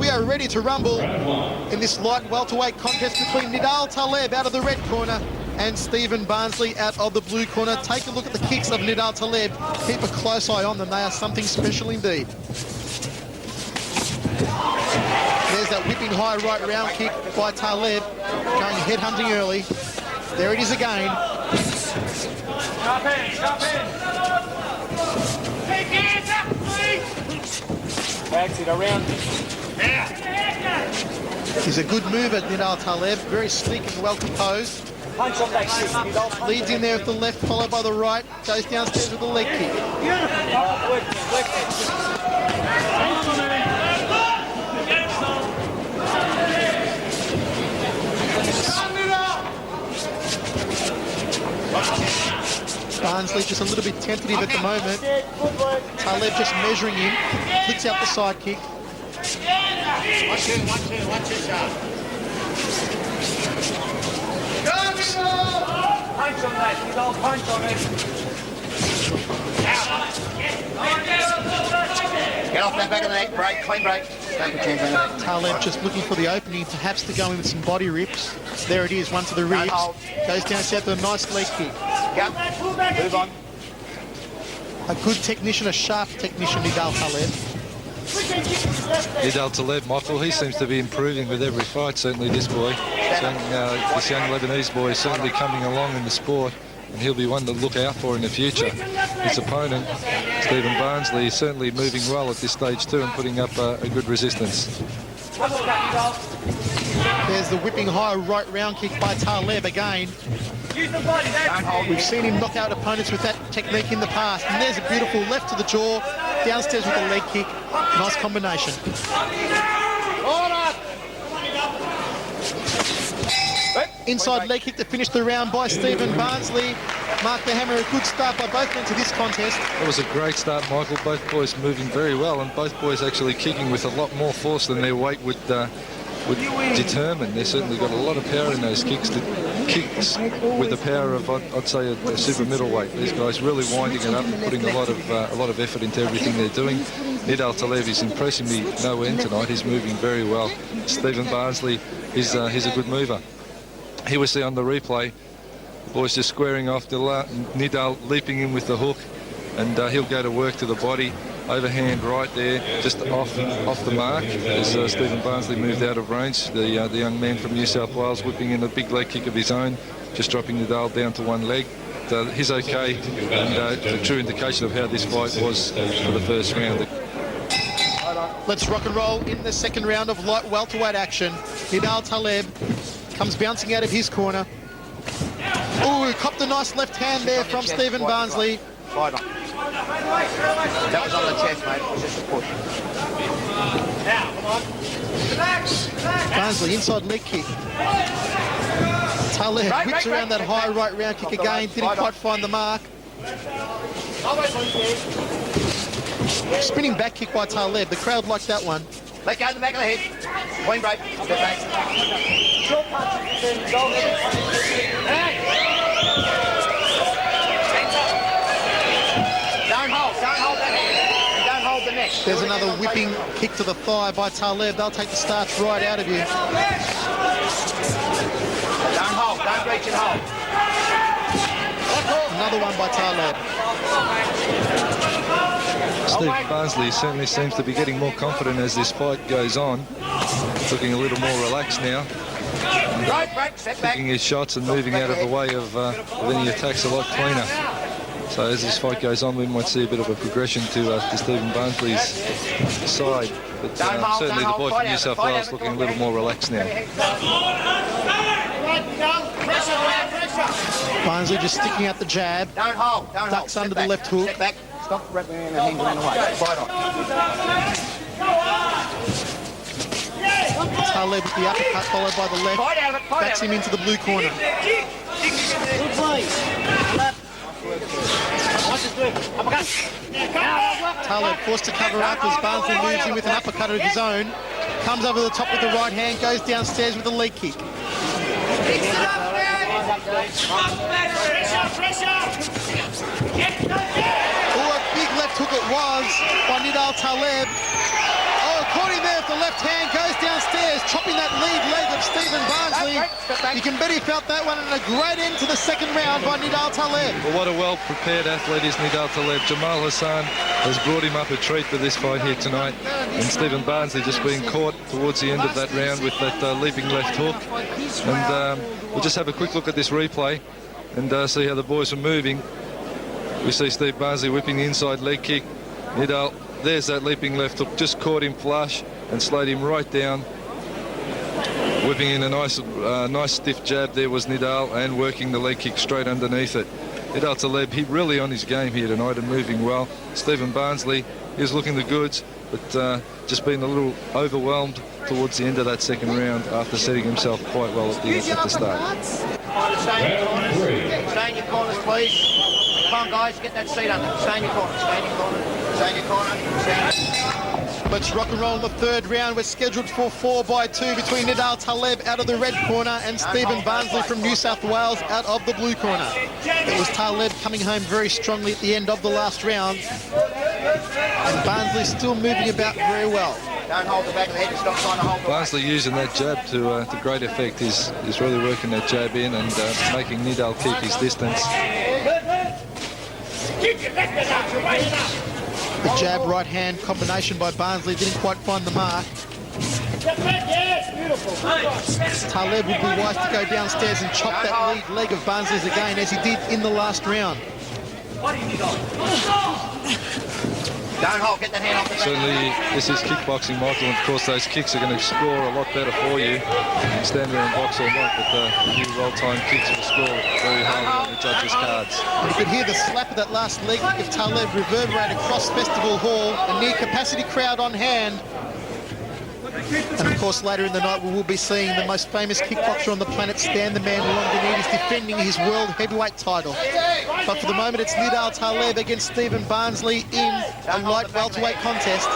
We are ready to rumble in this light welterweight contest between Nidal Taleb out of the red corner and Stephen Barnsley out of the blue corner. Take a look at the kicks of Nidal Taleb. Keep a close eye on them. They are something special indeed. There's that whipping high right round kick by Taleb, going headhunting early. There it is again. Backs it around. He's a good mover, Nidal Taleb. Very sleek and well composed. Punch on that kick. Leads in there with the left, followed by the right. Goes downstairs with the leg kick. Barnsley just a little bit tentative at the moment. Taleb just measuring him. Flicks out the side kick. Watch it, Sean. Punch on that. He's all punch on it. Get off that back of the neck. Break. Clean break. Don't put your hands on it. Taleb just looking for the opening, perhaps to go in with some body rips. There it is, one to the ribs. Goes down south with a nice leg kick. Go. Move on. A good technician, a sharp technician, Nidal Taleb. Nidal Taleb, Michael, he seems to be improving with every fight, certainly this boy. This young Lebanese boy is certainly coming along in the sport, and he'll be one to look out for in the future. His opponent, Stephen Barnsley, is certainly moving well at this stage too and putting up a good resistance. There's the whipping high right round kick by Taleb again. We've seen him knock out opponents with that technique in the past. And there's a beautiful left to the jaw, downstairs with a leg kick. Nice combination. Inside leg kick to finish the round by Stephen Barnsley. Mark the Hammer, a good start by both men to this contest. It was a great start, Michael. Both boys moving very well, and both boys actually kicking with a lot more force than their weight would determine. They've certainly got a lot of power in those kicks with the power of, I'd say, a super middleweight. These guys really winding it up and putting a lot of effort into everything they're doing. Nidal Taleb is impressing me no end tonight. He's moving very well. Stephen Barnsley, he's a good mover. Here we see on the replay, the boys just squaring off, Nidal leaping in with the hook, and he'll go to work to the body. Overhand right there, just off the mark as Stephen Barnsley moved out of range. The young man from New South Wales whipping in a big leg kick of his own, just dropping Nidal down to one leg. He's okay, and a true indication of how this fight was for the first round. Let's rock and roll in the second round of light welterweight action. Nidal Taleb comes bouncing out of his corner. Ooh, copped a nice left hand there from Stephen Barnsley. Fight on. That was on the chest, mate. It was just a push. Now, come on. Barnsley, inside leg kick. Taleb whips around that high right round kick again. Didn't quite find the mark. Spinning back kick by Taleb. The crowd liked that one. Let go in the back of the head. Clean break. Step back. Short punches. Don't hold that hand. And don't hold the neck. There's another whipping kick to the thigh by Taleb. They'll take the starch right out of you. Don't hold. Don't reach and hold. Another one by Taleb. Stephen Barnsley certainly seems to be getting more confident as this fight goes on. Looking a little more relaxed now. Right, break. Step back. Taking his shots and moving out of the way of any attacks a lot cleaner. So as this fight goes on, we might see a bit of a progression to Stephen Barnsley's side. But certainly the boy from New South Wales looking a little more relaxed now. Barnsley just sticking out the jab. Don't hold. Don't hold. Ducks under the left hook. Step back. Stop wrapping around the hands around the way. Fight on. Taleb with the uppercut followed by the left. Fight out of it. Fight Backs out him into the blue corner. Good play. Left. Watch this quick. Uppercut. Taleb forced to cover up as Barnsley moves in with an uppercut of his own. Comes over the top with the right hand, goes downstairs with a leg kick. Oh, a big left hook it was by Nidal Taleb. Oh, caught him there with the left hand, goes You can bet he felt that one, and a great end to the second round by Nidal Taleb. Well, what a well-prepared athlete is Nidal Taleb. Jamal Hassan has brought him up a treat for this fight here tonight. And Stephen Barnsley just being caught towards the end of that round with that leaping left hook. And we'll just have a quick look at this replay and see how the boys are moving. We see Steve Barnsley whipping the inside leg kick. Nidal, there's that leaping left hook, just caught him flush and slowed him right down. Whipping in a nice stiff jab there was Nidal, and working the leg kick straight underneath it. Nidal Taleb, he really on his game here tonight and moving well. Stephen Barnsley is looking the goods, but just being a little overwhelmed towards the end of that second round after setting himself quite well at the start. Stay in your corners. Stay in your corners, please. Come on, guys, get that seat under. Stay in your corner. Stay in your corner. Stay in your corner. Stay in. Let's rock and roll in the third round. We're scheduled for 4x2 between Nidal Taleb out of the red corner and Stephen Barnsley from New South Wales out of the blue corner. It was Taleb coming home very strongly at the end of the last round. And Barnsley still moving about very well. Don't hold the back of the head. Stop trying to hold the Barnsley using that jab to great effect. He's really working that jab in and making Nidal keep his distance. The jab right-hand combination by Barnsley didn't quite find the mark. Taleb would be wise to go downstairs and chop that lead leg of Barnsley's again, as he did in the last round. Don't hold. Get that hand off the back. Certainly, this is kickboxing, Michael, and of course those kicks are going to score a lot better for you. You can stand there and box all night, but the few well-timed kicks will score very highly on the judges' cards. And you could hear the slap of that last leg kick of Taleb reverberate across Festival Hall, a near-capacity crowd on hand. And of course, later in the night, we will be seeing the most famous kickboxer on the planet, Stan the Man Longinides, defending his world heavyweight title. But for the moment, it's Nidal Taleb against Stephen Barnsley in a light welterweight contest.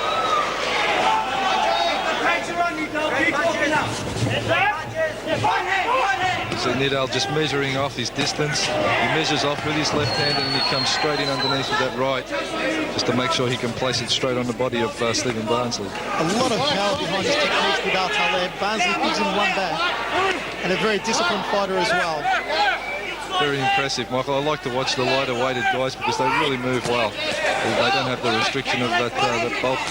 So Nidal just measuring off his distance. He measures off with his left hand and he comes straight in underneath with that right, just to make sure he can place it straight on the body of Stephen Barnsley. A lot of power behind his techniques, Nidal Taleb. Barnsley gives him one back, and a very disciplined fighter as well. Very impressive, Michael. I like to watch the lighter weighted guys because they really move well. They don't have the restriction of that bulk,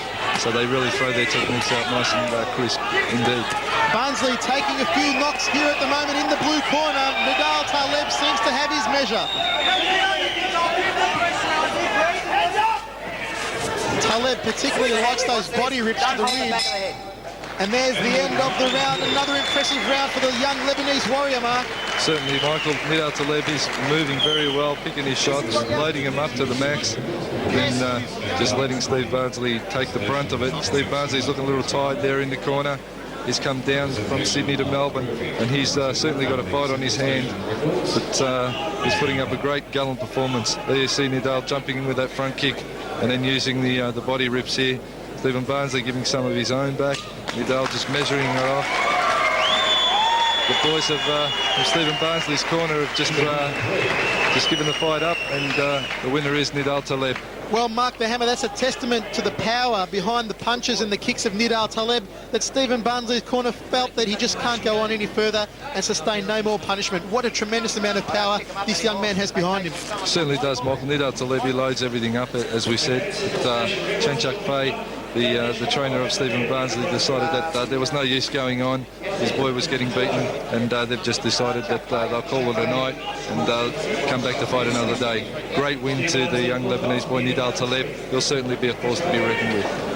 so they really throw their techniques out nice and crisp indeed. Barnsley taking a few knocks here at the moment in the blue corner. Nidal Taleb seems to have his measure. Taleb particularly likes those body rips to the ribs. And there's the end of the round. Another impressive round for the young Lebanese warrior, Mark. Certainly, Michael. Nidal Taleb is moving very well, picking his shots, loading him up to the max, and just letting Steve Barnsley take the brunt of it. Steve Barnsley's looking a little tired there in the corner. He's come down from Sydney to Melbourne, and he's certainly got a fight on his hand, but he's putting up a great gallant performance. There you see Nidal jumping in with that front kick and then using the body rips here. Stephen Barnsley giving some of his own back. Nidal just measuring it off. The boys from Stephen Barnsley's corner have just given the fight up, and the winner is Nidal Taleb. Well, Mark the Hammer, that's a testament to the power behind the punches and the kicks of Nidal Taleb, that Stephen Barnsley's corner felt that he just can't go on any further and sustain no more punishment. What a tremendous amount of power this young man has behind him. Certainly does, Michael. Nidal Taleb, he loads everything up, as we said. But Chanchak Pay, the trainer of Stephen Barnsley, decided that there was no use going on. His boy was getting beaten, and they've just decided that they'll call it a night and come back to fight another day. Great win to the young Lebanese boy, Nidal Taleb. He'll certainly be a force to be reckoned with.